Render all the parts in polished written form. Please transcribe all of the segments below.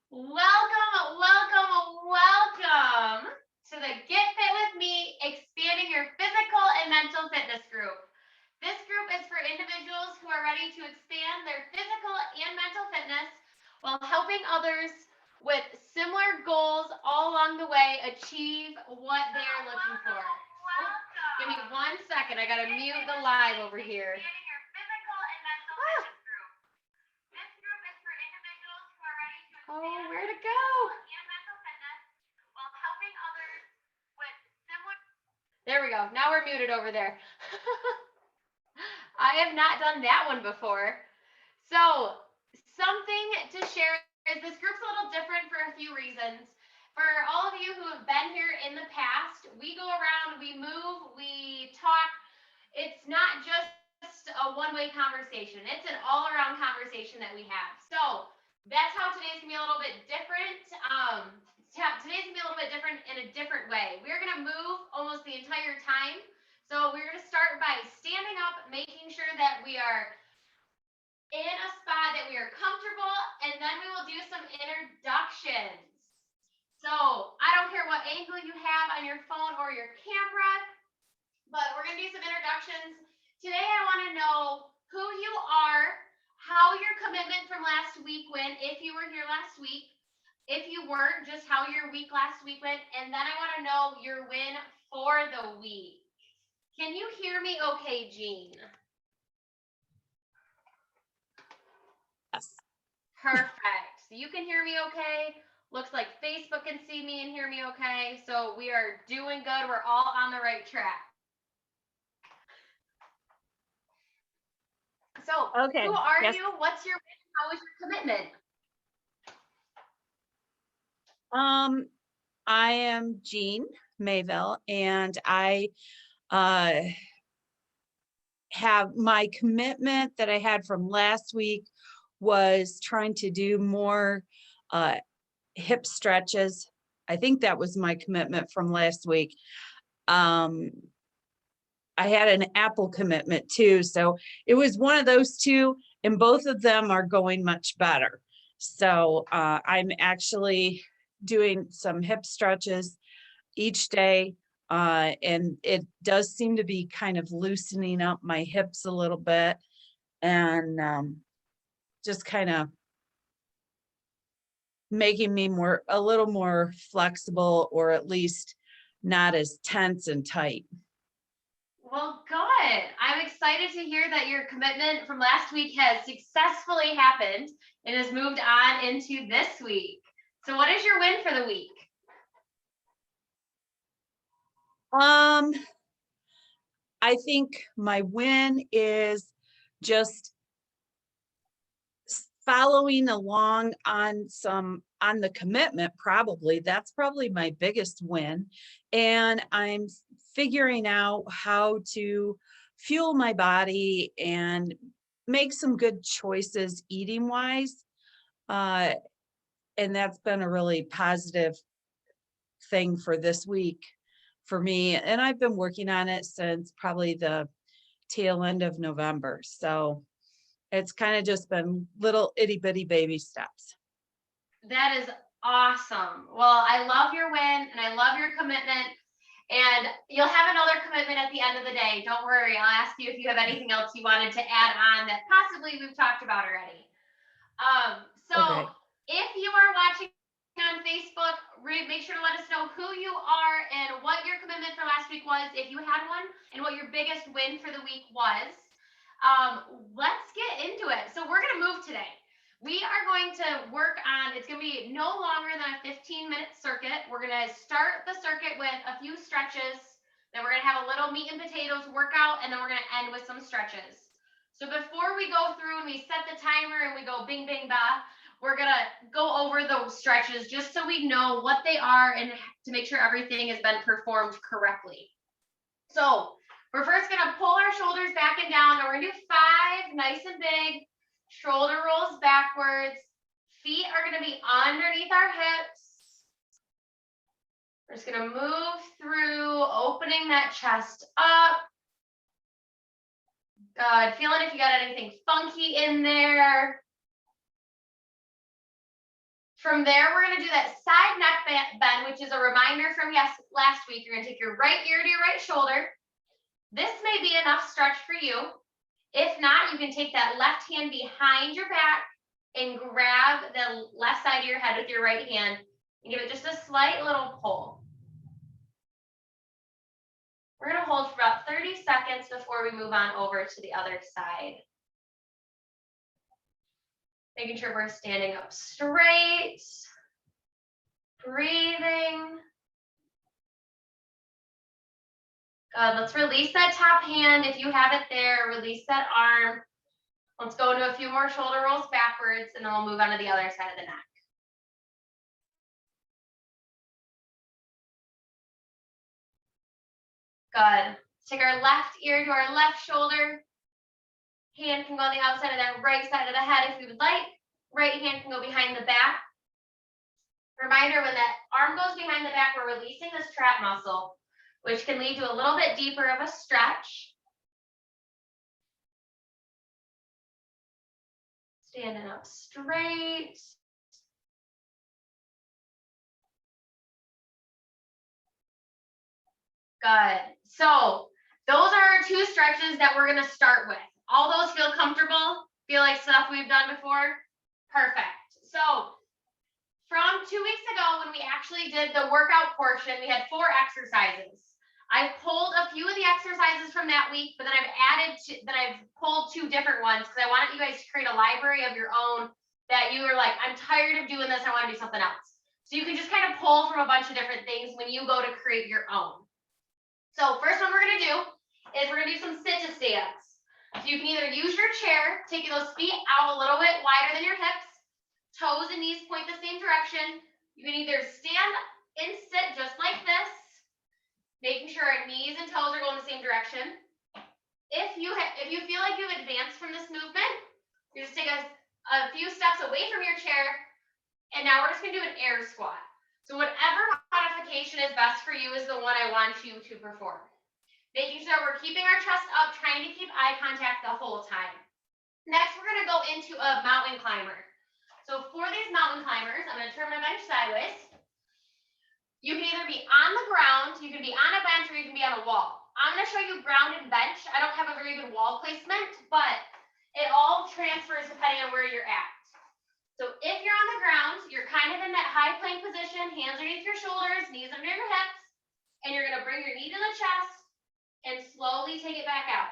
Welcome, welcome, welcome to the Get Fit with Me, expanding your physical and mental fitness group. This group is for individuals who are ready to expand their physical and mental fitness while helping others with similar goals all along the way achieve what they are looking for. Oh, give me 1 second. I gotta mute the live over here. Oh, where'd it go? There we go. Now we're muted over there. I have not done that one before. So, something to share is this group's a little different for a few reasons. For all of you who have been here in the past, we go around, we move, we talk. It's not just a one-way conversation. It's an all-around conversation that we have. So, that's how today's gonna be a little bit different. Today's gonna be a little bit different in a different way. We're gonna move almost the entire time. So we're gonna start by standing up, making sure that we are in a spot that we are comfortable, and then we will do some introductions. So I don't care what angle you have on your phone or your camera, but we're gonna do some introductions. Today I wanna know who you are, how your commitment from last week went, if you were here last week. If you weren't, just how your week last week went, and then I wanna know your win for the week. Can you hear me okay, Jean? Yes. Perfect. So you can hear me okay. Looks like Facebook can see me and hear me okay. So we are doing good. We're all on the right track. So Okay. who are Yes. you? What's your win? How is your commitment? I am Jean Mayville, and I have my commitment that I had from last week was trying to do more hip stretches. I think that was my commitment from last week. I had an Apple commitment too, so it was one of those two, and both of them are going much better. So I'm actually doing some hip stretches each day, and it does seem to be kind of loosening up my hips a little bit, and just kind of making me a little more flexible, or at least not as tense and tight. Well, good. I'm excited to hear that your commitment from last week has successfully happened and has moved on into this week. So what is your win for the week? I think my win is just following along on the commitment. Probably that's probably my biggest win, and I'm figuring out how to fuel my body and make some good choices eating wise, and that's been a really positive thing for this week for me, and I've been working on it since probably the tail end of November. So it's kind of just been little itty bitty baby steps. That is awesome. Well, I love your win and I love your commitment. And you'll have another commitment at the end of the day. Don't worry. I'll ask you if you have anything else you wanted to add on that possibly we've talked about already. So Okay. if you are watching on Facebook, make sure to let us know who you are and what your commitment for last week was, if you had one, and what your biggest win for the week was. Let's get into it. So we're going to move today. We are going to work on, it's going to be no longer than a 15-minute circuit. We're going to start the circuit with a few stretches. Then we're going to have a little meat and potatoes workout, and then we're going to end with some stretches. So before we go through and we set the timer and we go bing, bing, ba, we're going to go over those stretches just so we know what they are and to make sure everything has been performed correctly. So we're first going to pull our shoulders back and down, and we're going to do 5 nice and big shoulder rolls backwards. Feet are going to be underneath our hips. We're just going to move through, opening that chest up. Good. Feeling if you got anything funky in there. From there, we're gonna do that side neck bend, which is a reminder from last week. You're gonna take your right ear to your right shoulder. This may be enough stretch for you. If not, you can take that left hand behind your back and grab the left side of your head with your right hand and give it just a slight little pull. We're gonna hold for about 30 seconds before we move on over to the other side. Making sure we're standing up straight, breathing. Good, let's release that top hand if you have it there, release that arm. Let's go into a few more shoulder rolls backwards and then we'll move on to the other side of the neck. Good. Let's take our left ear to our left shoulder. Hand can go on the outside of that right side of the head if you would like. Right hand can go behind the back. Reminder, when that arm goes behind the back, we're releasing this trap muscle, which can lead to a little bit deeper of a stretch. Standing up straight. Good. So those are our two stretches that we're going to start with. All those feel comfortable? Feel like stuff we've done before? Perfect. So from 2 weeks ago, when we actually did the workout portion, we had 4 exercises. I've pulled a few of the exercises from that week, but then I've pulled 2 different ones because I wanted you guys to create a library of your own that you are like, I'm tired of doing this, I want to do something else. So you can just kind of pull from a bunch of different things when you go to create your own. So first one we're going to do is we're going to do some sit-to-stands. So you can either use your chair, taking those feet out a little bit wider than your hips, toes and knees point the same direction. You can either stand and sit just like this, making sure our knees and toes are going the same direction. If you feel like you've advanced from this movement, you just take a few steps away from your chair, and now we're just going to do an air squat. So whatever modification is best for you is the one I want you to perform. Making sure we're keeping our chest up, trying to keep eye contact the whole time. Next, we're going to go into a mountain climber. So for these mountain climbers, I'm going to turn my bench sideways. You can either be on the ground, you can be on a bench, or you can be on a wall. I'm going to show you ground and bench. I don't have a very good wall placement, but it all transfers depending on where you're at. So if you're on the ground, you're kind of in that high plank position, hands underneath your shoulders, knees under your hips, and you're going to bring your knee to the chest and slowly take it back out.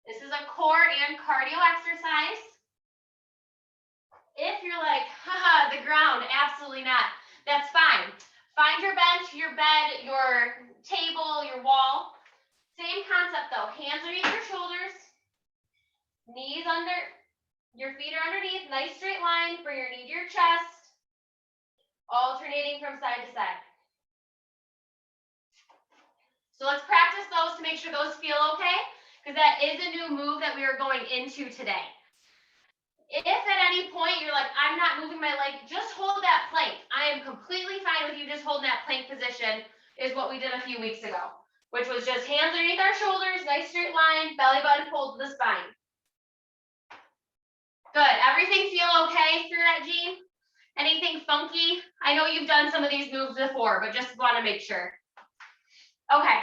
This is a core and cardio exercise. If you're like, haha, the ground, absolutely not. That's fine. Find your bench, your bed, your table, your wall. Same concept though. Hands underneath your shoulders, knees under, your feet are underneath, nice straight line. Bring your knee to your chest, alternating from side to side. So let's practice those to make sure those feel okay, because that is a new move that we are going into today. If at any point you're like, I'm not moving my leg, just hold that plank. I am completely fine with you just holding that plank position, is what we did a few weeks ago, which was just hands underneath our shoulders, nice straight line, belly button pulled to the spine. Good. Everything feel okay through that, Jean? Anything funky? I know you've done some of these moves before, but just want to make sure. Okay,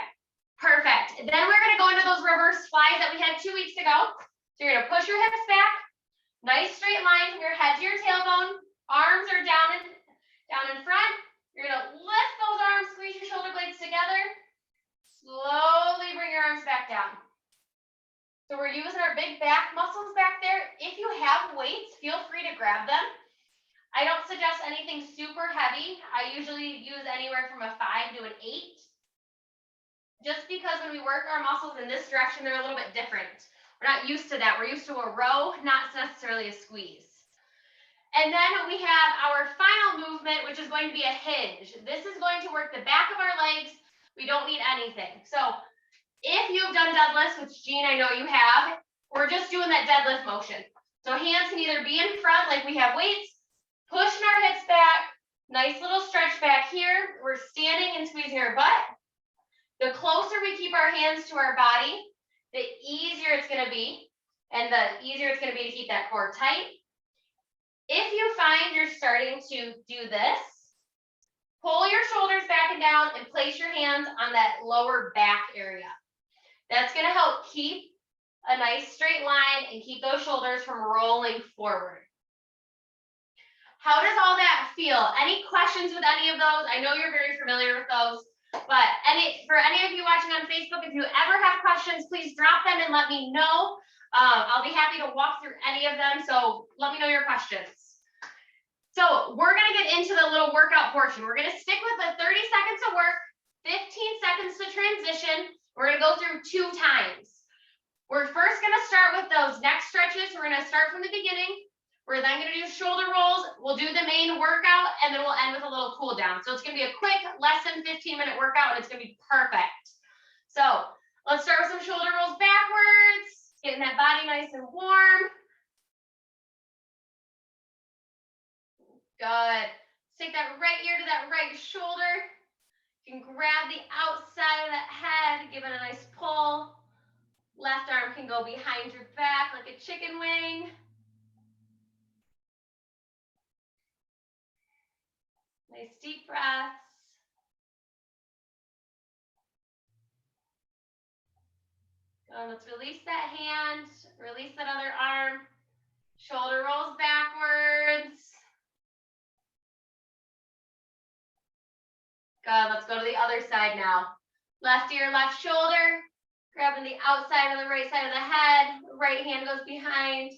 perfect. Then we're going to go into those reverse flies that we had 2 weeks ago. So you're going to push your hips back. Nice straight line from your head to your tailbone. Arms are down in front. You're going to lift those arms, squeeze your shoulder blades together. Slowly bring your arms back down. So we're using our big back muscles back there. If you have weights, feel free to grab them. I don't suggest anything super heavy. I usually use anywhere from a 5 to an 8. Just because when we work our muscles in this direction, they're a little bit different. We're not used to that. We're used to a row, not necessarily a squeeze. And then we have our final movement, which is going to be a hinge. This is going to work the back of our legs. We don't need anything. So if you've done deadlifts, which Jean, I know you have, we're just doing that deadlift motion. So hands can either be in front like we have weights, pushing our hips back, nice little stretch back here. We're standing and squeezing our butt. The closer we keep our hands to our body, the easier it's going to be, and the easier it's going to be to keep that core tight. If you find you're you're starting to do this, pull your shoulders back and down and place your hands on that lower back area. That's going to help keep a nice straight line and keep those shoulders from rolling forward. How does all that feel? Any questions with any of those? I know you're very familiar with those, but for any of you watching on Facebook, if you ever have questions, please drop them and let me know. I'll be happy to walk through any of them, so let me know your questions. So we're going to get into the little workout portion. We're going to stick with the 30 seconds of work, 15 seconds to transition. We're going to go through 2 times. We're first going to start with those neck stretches. We're going to start from the beginning. We're then going to do shoulder rolls. We'll do the main workout, and then we'll end with a little cool down. So it's going to be a quick, less than 15-minute workout, and it's going to be perfect. So let's start with some shoulder rolls backwards, getting that body nice and warm. Good. Take that right ear to that right shoulder. You can grab the outside of that head, give it a nice pull. Left arm can go behind your back like a chicken wing. Nice deep breaths. Good. Let's release that hand, release that other arm. Shoulder rolls backwards. Good. Let's go to the other side now. Left ear, left shoulder. Grabbing the outside of the right side of the head. Right hand goes behind.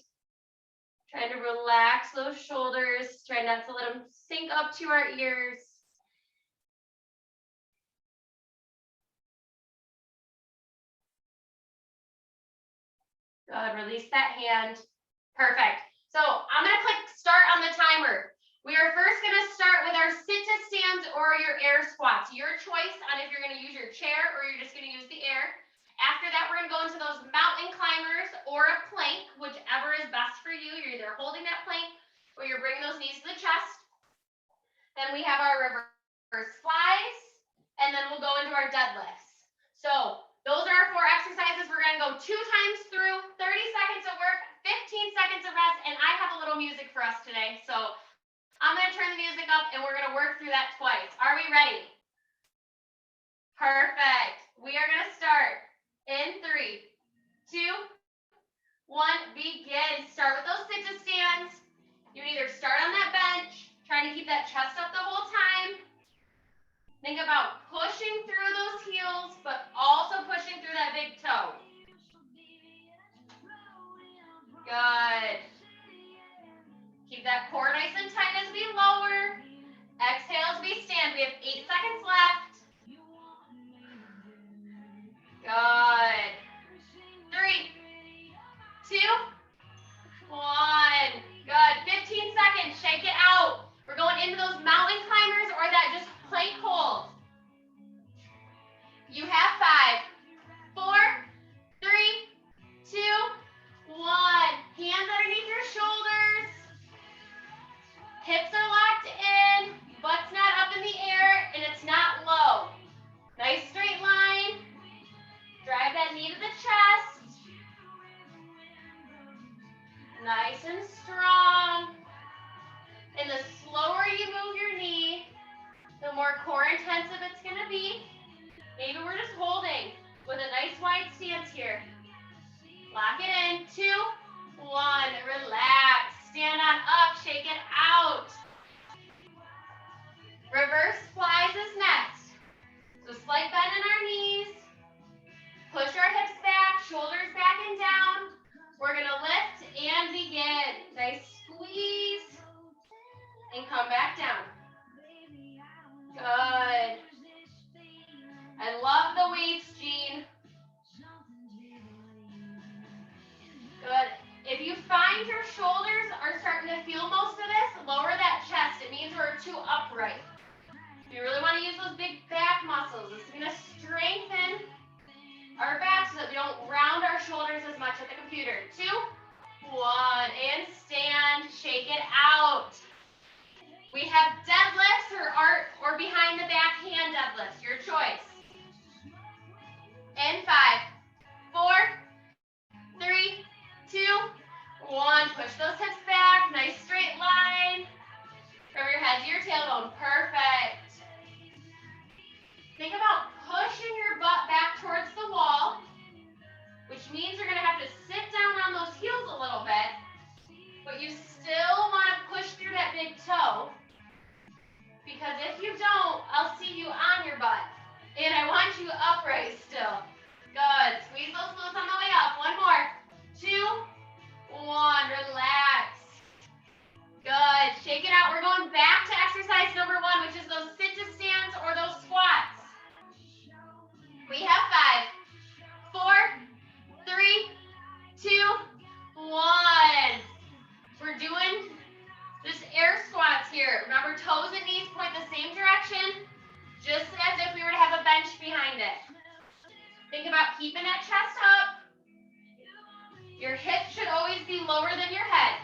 Trying to relax those shoulders. Try not to let them sink up to our ears. Good. Release that hand. Perfect. So I'm going to click start on the timer. We are first going to start with our sit to stands or your air squats. Your choice on if you're going to use your chair or you're just going to use the air. After that, we're going to go into those mountain climbers or a plank, whichever is best for you. You're either holding that plank or you're bringing those knees to the chest. Then we have our reverse flies, and then we'll go into our deadlifts. So those are our 4 exercises. We're going to go 2 times through, 30 seconds of work, 15 seconds of rest, and I have a little music for us today. So I'm going to turn the music up, and we're going to work through that twice. Are we ready? Perfect. We are going to start in 3, 2, 1, begin. Start with those sit to stands. You can either start on that bench, trying to keep that chest up the whole time. Think about pushing through those heels, but also pushing through that big toe. Good. Keep that core nice and tight as we lower. Exhale as we stand. We have 8 seconds left. Good. 3, 2, 1. Good. 15 seconds. Shake it out. We're going into those mountain climbers or that just plank hold. You have 5, 4, 3, 2, 1. Hands underneath your shoulders. Hips are locked in. Butt's not up in the air and it's not low. Nice straight line. Drive that knee to the chest. Nice and strong. And the slower you move your knee, the more core intensive it's going to be. Maybe we're just holding with a nice wide stance here. Lock it in. 2, 1. Relax. Stand on up. Shake it out. Reverse flies is next. So slight bend in our knees. Push our hips back, shoulders back and down. We're going to lift and begin. Nice squeeze. And come back down. Good. I love the weights, Jean. Good. If you find your shoulders are starting to feel most of this, lower that chest. It means we're too upright. You really want to use those big back muscles. This is going to strengthen our back so that we don't round our shoulders as much at the computer. 2, 1, and stand. Shake it out. We have deadlifts or behind the back hand deadlifts. Your choice. In 5, 4, 3, 2, 1. Push those hips back. Nice straight line. that big toe, because if you don't, I'll see you on your butt. And I want you upright still. Good. Squeeze those glutes on the way up. One more. 2, 1. Relax. Good. Shake it out. We're going back to exercise number 1, which is those sit to stands or those squats. We have 5, 4, 3, 2, 1. We're doing just air squats here. Remember, toes and knees point the same direction, just as if we were to have a bench behind it. Think about keeping that chest up. Your hips should always be lower than your head.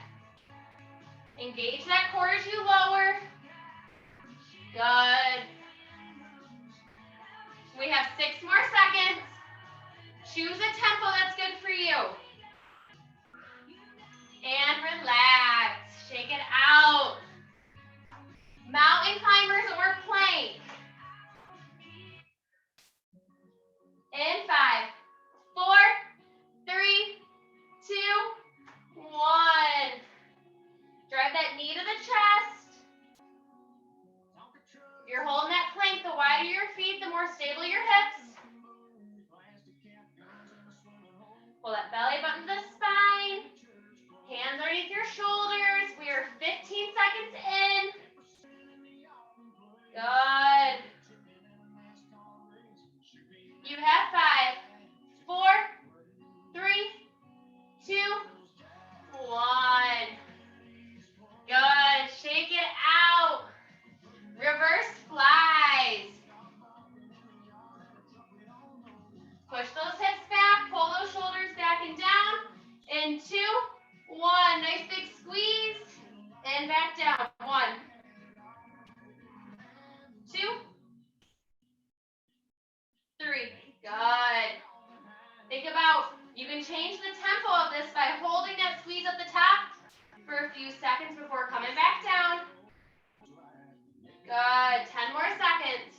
Engage that core as you lower. Good. We have 6 more seconds. Choose a tempo that's good for you. And relax. Shake it out. Mountain climbers or plank. In 5, 4, 3, 2, 1. Drive that knee to the chest. If you're holding that plank, the wider your feet, the more stable your hips. Pull that belly button to the spine. Hands underneath your shoulders. We are 15 seconds in. Good. You have 5, 4, 3, 2, 1. Good. Shake it out. Reverse flies. Push those hips back. Pull those shoulders back and down. In 2, 1. Nice big squeeze. And back down. 1, 2, 3. Good. Think about, you can change the tempo of this by holding that squeeze at the top for a few seconds before coming back down. Good. 10 more seconds.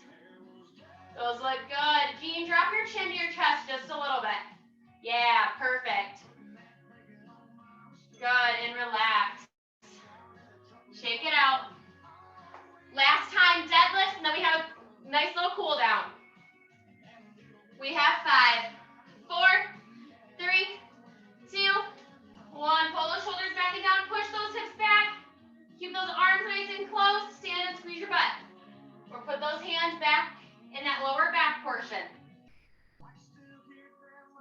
Those look good. Jean, drop your chin to your chest just a little bit. Yeah, perfect. Good, and relax. Shake it out. Last time, deadlift, and then we have a nice little cool down. We have 5, 4, 3, 2, 1. Pull those shoulders back and down. Push those hips back. Keep those arms nice and close. Stand and squeeze your butt. Or put those hands back in that lower back portion.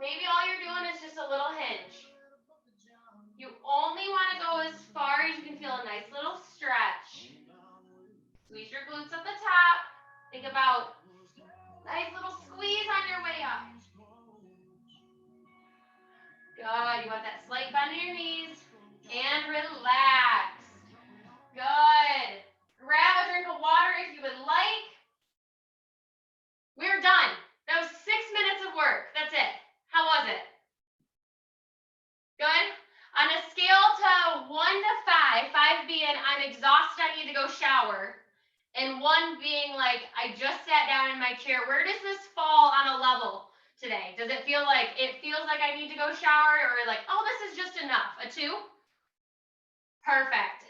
Maybe all you're doing is just a little hinge. You only want to go as far as you can feel a nice little stretch. Squeeze your glutes at the top. Think about nice little squeeze on your way up. Good. You want that slight bend in your knees. And relax. Good. Grab a drink of water if you would like. We're done. That was 6 minutes of work. That's it. How was it? Good? On a scale to 1 to 5, 5 being I'm exhausted, I need to go shower, and 1 being like I just sat down in my chair, where does this fall on a level today? Does it feel like I need to go shower, or like, oh, this is just enough? A 2? Perfect.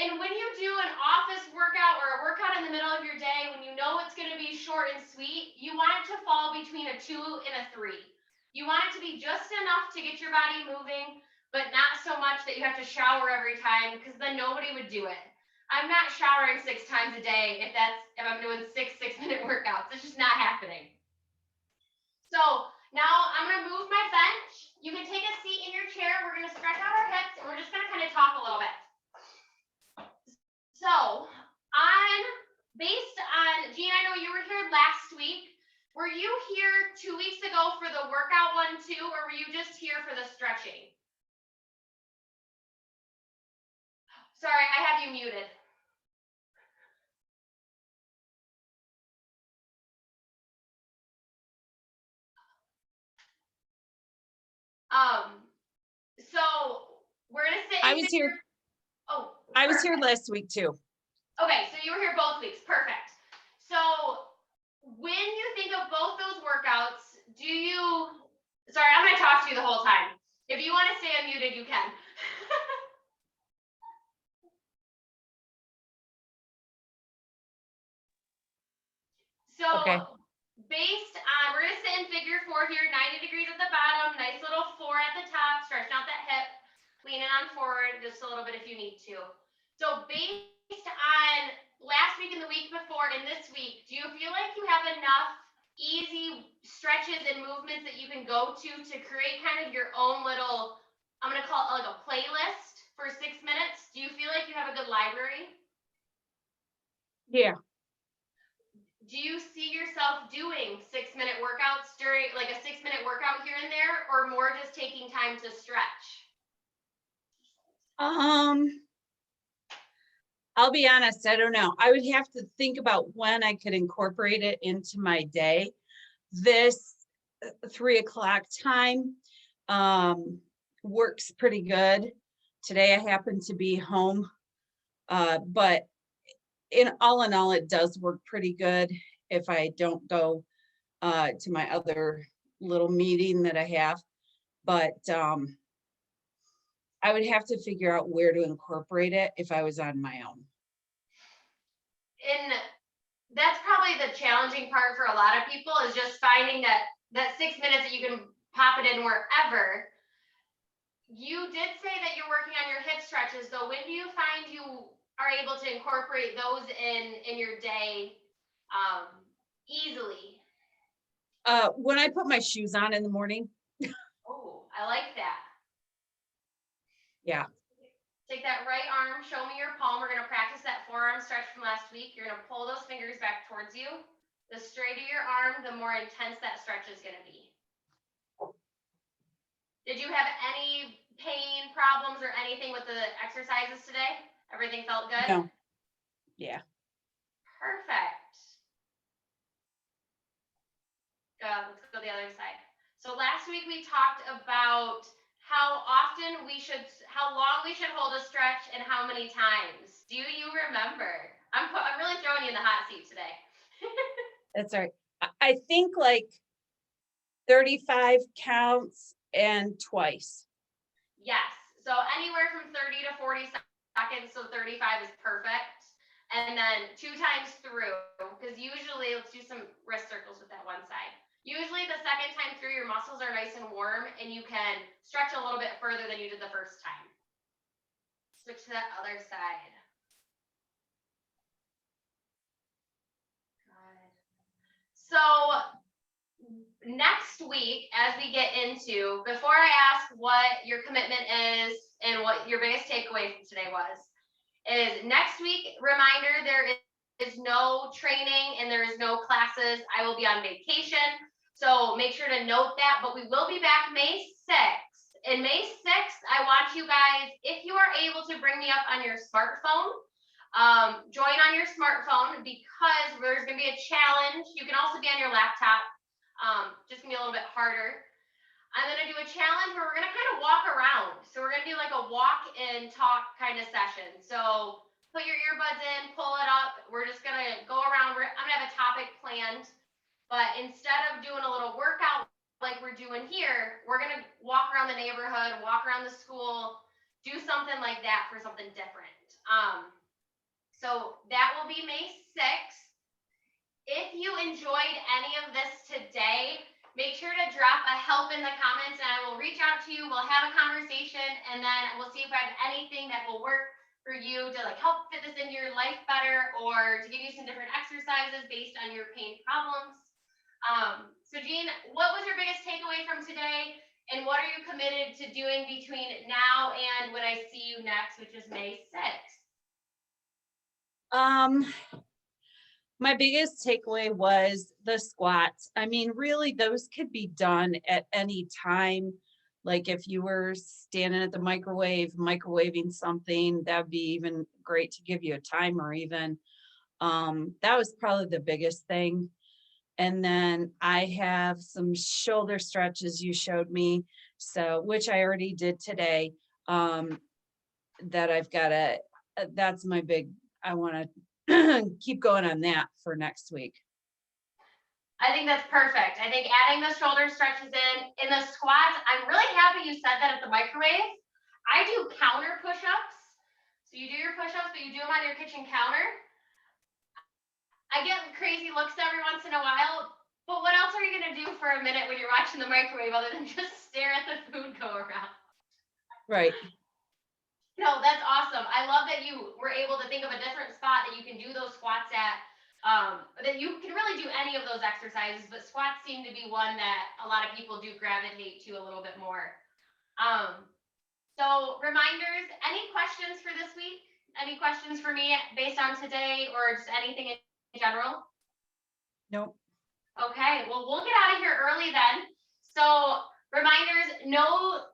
And when you do an office workout or a workout in the middle of your day, when you know it's going to be short and sweet, you want it to fall between a 2 and a 3. You want it to be just enough to get your body moving, but not so much that you have to shower every time, because then nobody would do it. I'm not showering 6 times a day if I'm doing 6 6-minute workouts. It's just not happening. So now I'm going to move my bench. You can take a seat in your chair. We're going to stretch out our hips, and we're just going to kind of talk a little bit. So based on, Jean, I know you were here last week. Were you here 2 weeks ago for the workout one too, or were you just here for the stretching? Sorry, I have you muted. So we're gonna sit. I was here. Oh, I was here last week too. Okay, so you were here both weeks. Perfect. So when you think of both those workouts, sorry, I'm gonna talk to you the whole time. If you want to stay unmuted, you can. Okay. Based on, we're gonna sit in figure 4 here, 90 degrees at the bottom, nice little 4 at the top, stretching out that hip, leaning on forward just a little bit if you need to. So based on last week and the week before and this week, do you feel like you have enough easy stretches and movements that you can go to create kind of your own little, I'm gonna call it like a playlist for 6 minutes? Do you feel like you have a good library? Yeah. Do you see yourself doing 6-minute workouts during like a 6-minute workout here and there, or more just taking time to stretch? I'll be honest, I don't know. I would have to think about when I could incorporate it into my day. This 3 o'clock time works pretty good. Today I happen to be home, but in all, it does work pretty good if I don't go to my other little meeting that I have. But I would have to figure out where to incorporate it if I was on my own. And that's probably the challenging part for a lot of people, is just finding that 6 minutes that you can pop it in wherever. You did say that you're working on your hip stretches, though. When do you find you are able to incorporate those in your day easily? When I put my shoes on in the morning. Oh, I like that. Yeah. Take that right arm, show me your palm. We're gonna practice that forearm stretch from last week. You're gonna pull those fingers back towards you. The straighter your arm, the more intense that stretch is gonna be. Did you have any pain, problems, or anything with the exercises today? Everything felt good? No. Yeah. Perfect. Let's go to the other side. So last week we talked about how long we should hold a stretch and how many times. Do you remember? I'm really throwing you in the hot seat today. That's all right. I think like 35 counts and twice. Yes. So anywhere from 30 to 40 seconds. So 35 is perfect. And then 2 times through, because usually, let's do some wrist circles with that one side. Usually the second time through, your muscles are nice and warm and you can stretch a little bit further than you did the first time. Switch to that other side. Good. So next week, as we get into, before I ask what your commitment is and what your biggest takeaway from today was, is next week, reminder, there is no training and there is no classes. I will be on vacation. So make sure to note that, but we will be back May 6th. And May 6th, I want you guys, if you are able to bring me up on your smartphone, join on your smartphone, because there's gonna be a challenge. You can also be on your laptop, just gonna be a little bit harder. I'm gonna do a challenge where we're gonna kind of walk around. So we're gonna do like a walk and talk kind of session. So put your earbuds in, pull it up. We're just gonna go around. I'm gonna have a topic planned, but instead of doing a little workout like we're doing here, we're gonna walk around the neighborhood, walk around the school, do something like that for something different. So that will be May 6th. If you enjoyed any of this today, make sure to drop a help in the comments and I will reach out to you. We'll have a conversation and then we'll see if I have anything that will work for you to like help fit this into your life better, or to give you some different exercises based on your pain problems. So Jean, what was your biggest takeaway from today? And what are you committed to doing between now and when I see you next, which is May 6th? My biggest takeaway was the squats. I mean, really, those could be done at any time. Like if you were standing at the microwave, microwaving something, that'd be even great to give you a timer even. That was probably the biggest thing. And then I have some shoulder stretches you showed me, so which I already did today. That I've got that's my big, I want to keep going on that for next week. I think that's perfect. I think adding the shoulder stretches in the squats, I'm really happy you said that at the microwave. I do counter push-ups. So you do your push-ups, but you do them on your kitchen counter. I get crazy looks every once in a while, but what else are you gonna do for a minute when you're watching the microwave other than just stare at the food go around? Right. No, that's awesome. I love that you were able to think of a different spot that you can do those squats at. That you can really do any of those exercises, but squats seem to be one that a lot of people do gravitate to a little bit more. Um, so reminders, any questions for this week? Any questions for me based on today or just anything in general? Nope. Okay, well, we'll get out of here early then. So reminders, no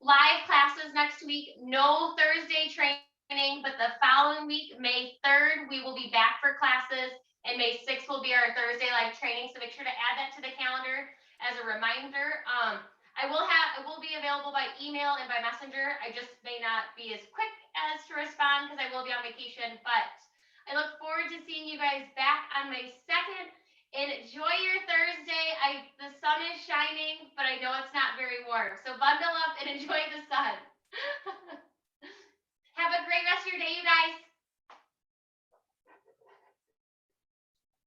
live classes next week, no Thursday training, but the following week, May 3rd, we will be back for classes, and May 6th will be our Thursday live training. So make sure to add that to the calendar as a reminder. I will be available by email and by messenger. I just may not be as quick as to respond because I will be on vacation, but I look forward to seeing you guys back on May 2nd. Enjoy your Thursday. The sun is shining, but I know it's not very warm. So bundle up and enjoy the sun. Have a great rest of your day, you guys.